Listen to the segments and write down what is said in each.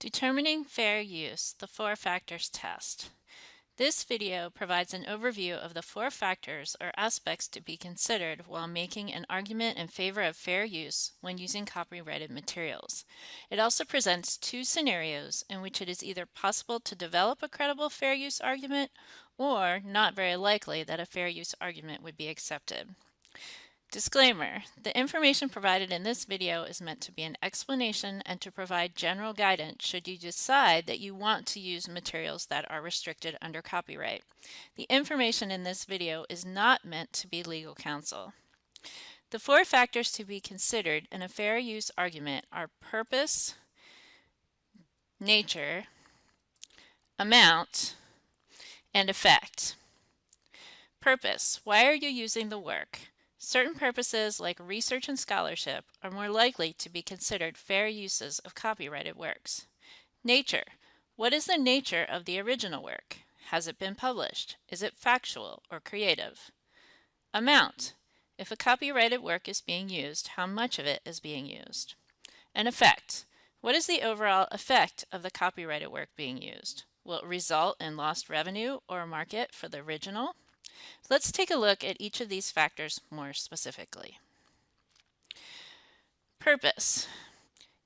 Determining fair use, the four factors test. This video provides an overview of the four factors or aspects to be considered while making an argument in favor of fair use when using copyrighted materials. It also presents two scenarios in which it is either possible to develop a credible fair use argument or not very likely that a fair use argument would be accepted. Disclaimer: the information provided in this video is meant to be an explanation and to provide general guidance should you decide that you want to use materials that are restricted under copyright. The information in this video is not meant to be legal counsel. The four factors to be considered in a fair use argument are purpose, nature, amount, and effect. Purpose: why are you using the work? Certain purposes, like research and scholarship, are more likely to be considered fair uses of copyrighted works. Nature: what is the nature of the original work? Has it been published? Is it factual or creative? Amount: if a copyrighted work is being used, how much of it is being used? And effect: what is the overall effect of the copyrighted work being used? Will it result in lost revenue or a market for the original? Let's take a look at each of these factors more specifically. Purpose: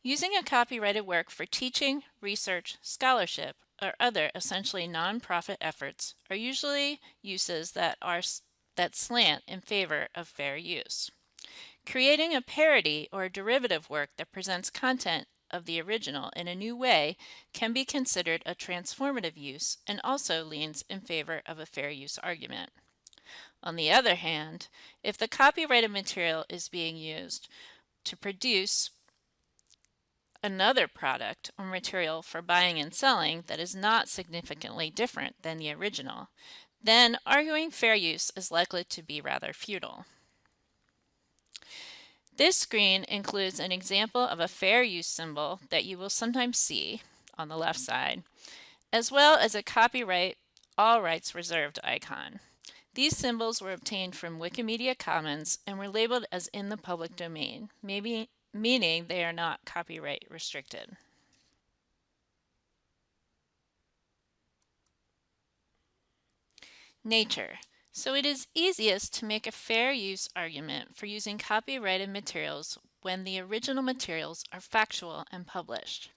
using a copyrighted work for teaching, research, scholarship, or other essentially non-profit efforts are usually uses that slant in favor of fair use. Creating a parody or a derivative work that presents content of the original in a new way can be considered a transformative use and also leans in favor of a fair use argument. On the other hand, if the copyrighted material is being used to produce another product or material for buying and selling that is not significantly different than the original, then arguing fair use is likely to be rather futile. This screen includes an example of a fair use symbol that you will sometimes see on the left side, as well as a copyright all rights reserved icon. These symbols were obtained from Wikimedia Commons and were labeled as in the public domain, meaning they are not copyright restricted. Nature. So it is easiest to make a fair use argument for using copyrighted materials when the original materials are factual and published.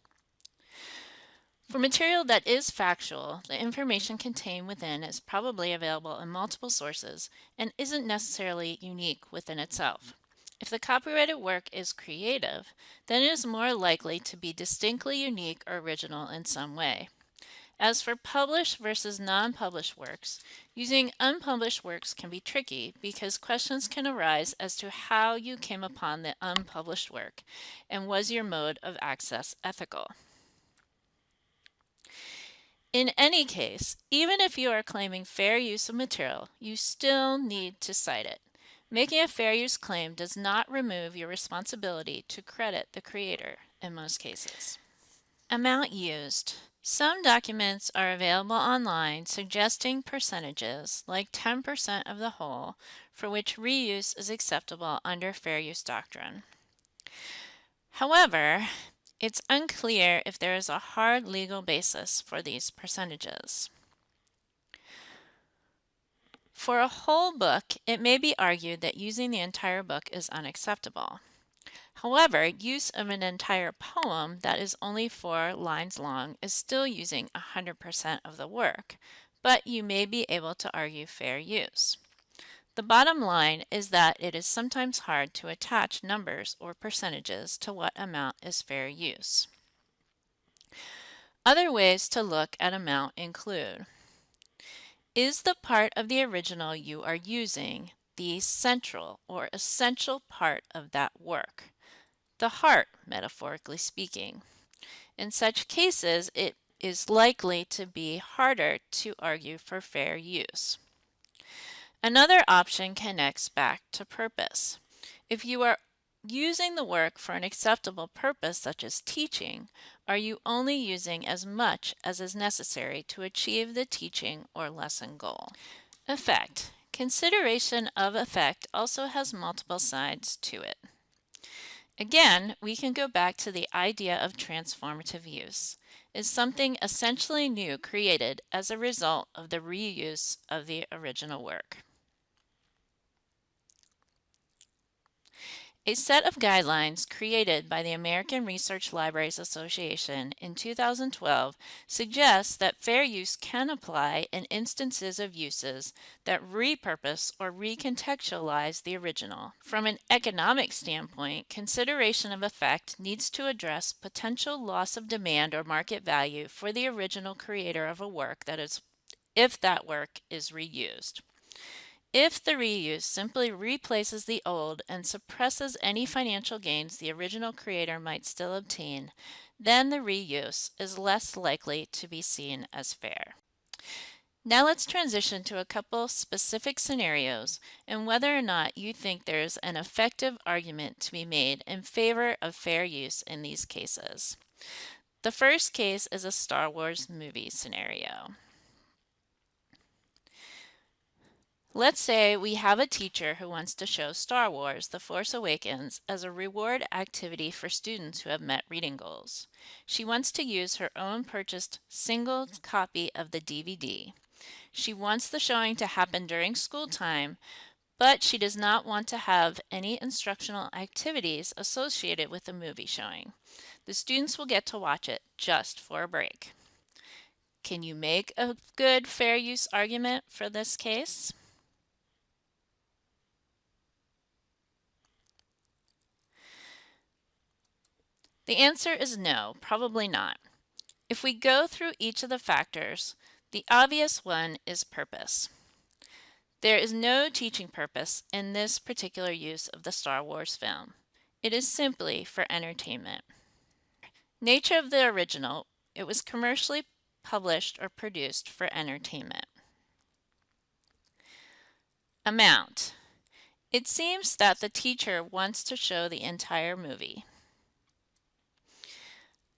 For material that is factual, the information contained within is probably available in multiple sources and isn't necessarily unique within itself. If the copyrighted work is creative, then it is more likely to be distinctly unique or original in some way. As for published versus non-published works, using unpublished works can be tricky because questions can arise as to how you came upon the unpublished work and was your mode of access ethical. In any case, even if you are claiming fair use of material, you still need to cite it. Making a fair use claim does not remove your responsibility to credit the creator in most cases. Amount used. Some documents are available online suggesting percentages, like 10% of the whole, for which reuse is acceptable under fair use doctrine. However, it's unclear if there is a hard legal basis for these percentages. For a whole book, it may be argued that using the entire book is unacceptable. However, use of an entire poem that is only 4 lines long is still using 100% of the work, but you may be able to argue fair use. The bottom line is that it is sometimes hard to attach numbers or percentages to what amount is fair use. Other ways to look at amount include: is the part of the original you are using the central or essential part of that work? The heart, metaphorically speaking. In such cases, it is likely to be harder to argue for fair use. Another option connects back to purpose. If you are using the work for an acceptable purpose such as teaching, are you only using as much as is necessary to achieve the teaching or lesson goal? Effect. Consideration of effect also has multiple sides to it. Again, we can go back to the idea of transformative use. Is something essentially new created as a result of the reuse of the original work? A set of guidelines created by the American Research Libraries Association in 2012 suggests that fair use can apply in instances of uses that repurpose or recontextualize the original. From an economic standpoint, consideration of effect needs to address potential loss of demand or market value for the original creator of a work that is, if that work is reused. If the reuse simply replaces the old and suppresses any financial gains the original creator might still obtain, then the reuse is less likely to be seen as fair. Now let's transition to a couple specific scenarios and whether or not you think there's an effective argument to be made in favor of fair use in these cases. The first case is a Star Wars movie scenario. Let's say we have a teacher who wants to show Star Wars: The Force Awakens as a reward activity for students who have met reading goals. She wants to use her own purchased single copy of the DVD. She wants the showing to happen during school time, but she does not want to have any instructional activities associated with the movie showing. The students will get to watch it just for a break. Can you make a good fair use argument for this case? The answer is no, probably not. If we go through each of the factors, the obvious one is purpose. There is no teaching purpose in this particular use of the Star Wars film. It is simply for entertainment. Nature of the original: it was commercially published or produced for entertainment. Amount: it seems that the teacher wants to show the entire movie.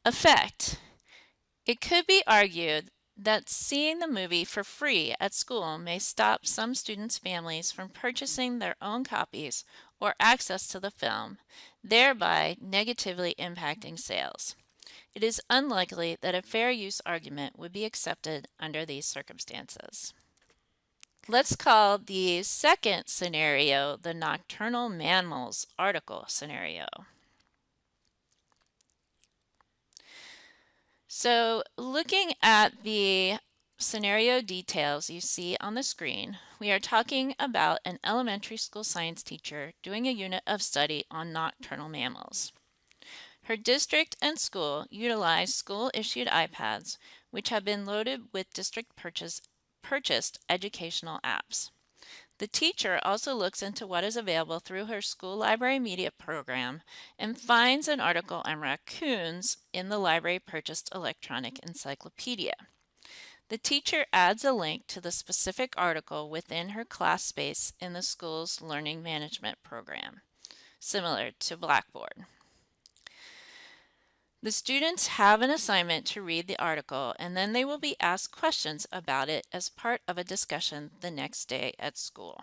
Effect: it could be argued that seeing the movie for free at school may stop some students' families from purchasing their own copies or access to the film, thereby negatively impacting sales. It is unlikely that a fair use argument would be accepted under these circumstances. Let's call the second scenario the Nocturnal Mammals article scenario. So looking at the scenario details you see on the screen, we are talking about an elementary school science teacher doing a unit of study on nocturnal mammals. Her district and school utilize school-issued iPads, which have been loaded with district purchased educational apps. The teacher also looks into what is available through her school library media program and finds an article on raccoons in the library purchased electronic encyclopedia. The teacher adds a link to the specific article within her class space in the school's learning management program, similar to Blackboard. The students have an assignment to read the article, and then they will be asked questions about it as part of a discussion the next day at school.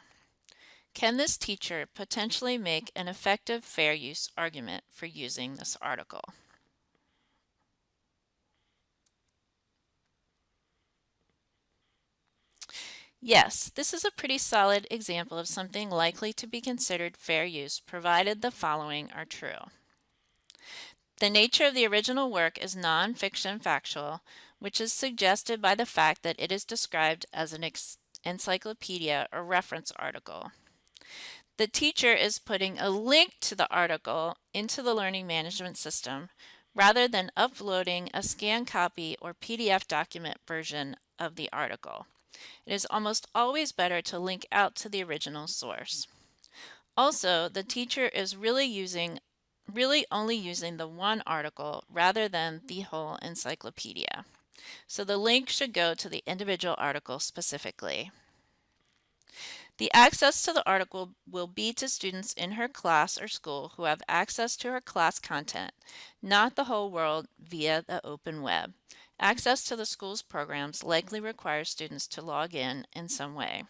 Can this teacher potentially make an effective fair use argument for using this article? Yes, this is a pretty solid example of something likely to be considered fair use, provided the following are true. The nature of the original work is non-fiction factual, which is suggested by the fact that it is described as an encyclopedia or reference article. The teacher is putting a link to the article into the learning management system rather than uploading a scanned copy or PDF document version of the article. It is almost always better to link out to the original source. Also, the teacher is really only using the one article rather than the whole encyclopedia. So the link should go to the individual article specifically. The access to the article will be to students in her class or school who have access to her class content, not the whole world via the open web. Access to the school's programs likely requires students to log in some way.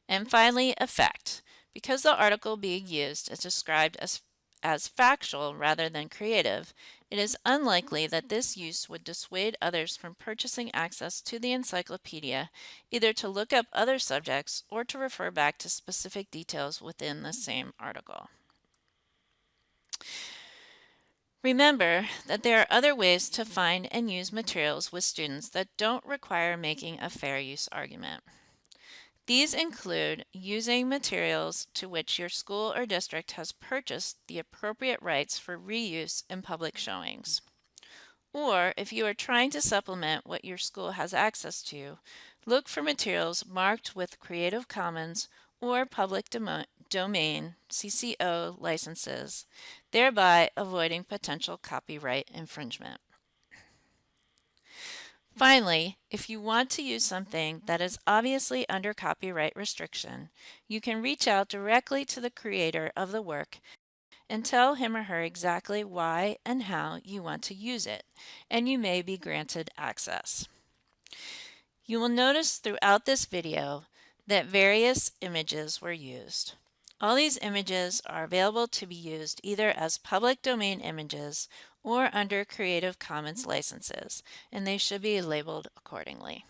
And finally, effect. Because the article being used is described as as factual rather than creative, it is unlikely that this use would dissuade others from purchasing access to the encyclopedia, either to look up other subjects or to refer back to specific details within the same article. Remember that there are other ways to find and use materials with students that don't require making a fair use argument. These include using materials to which your school or district has purchased the appropriate rights for reuse in public showings. Or if you are trying to supplement what your school has access to, look for materials marked with Creative Commons or Public Domain (CC0) licenses, thereby avoiding potential copyright infringement. Finally, if you want to use something that is obviously under copyright restriction, you can reach out directly to the creator of the work and tell him or her exactly why and how you want to use it, and you may be granted access. You will notice throughout this video that various images were used. All these images are available to be used either as public domain images or under Creative Commons licenses, and they should be labeled accordingly.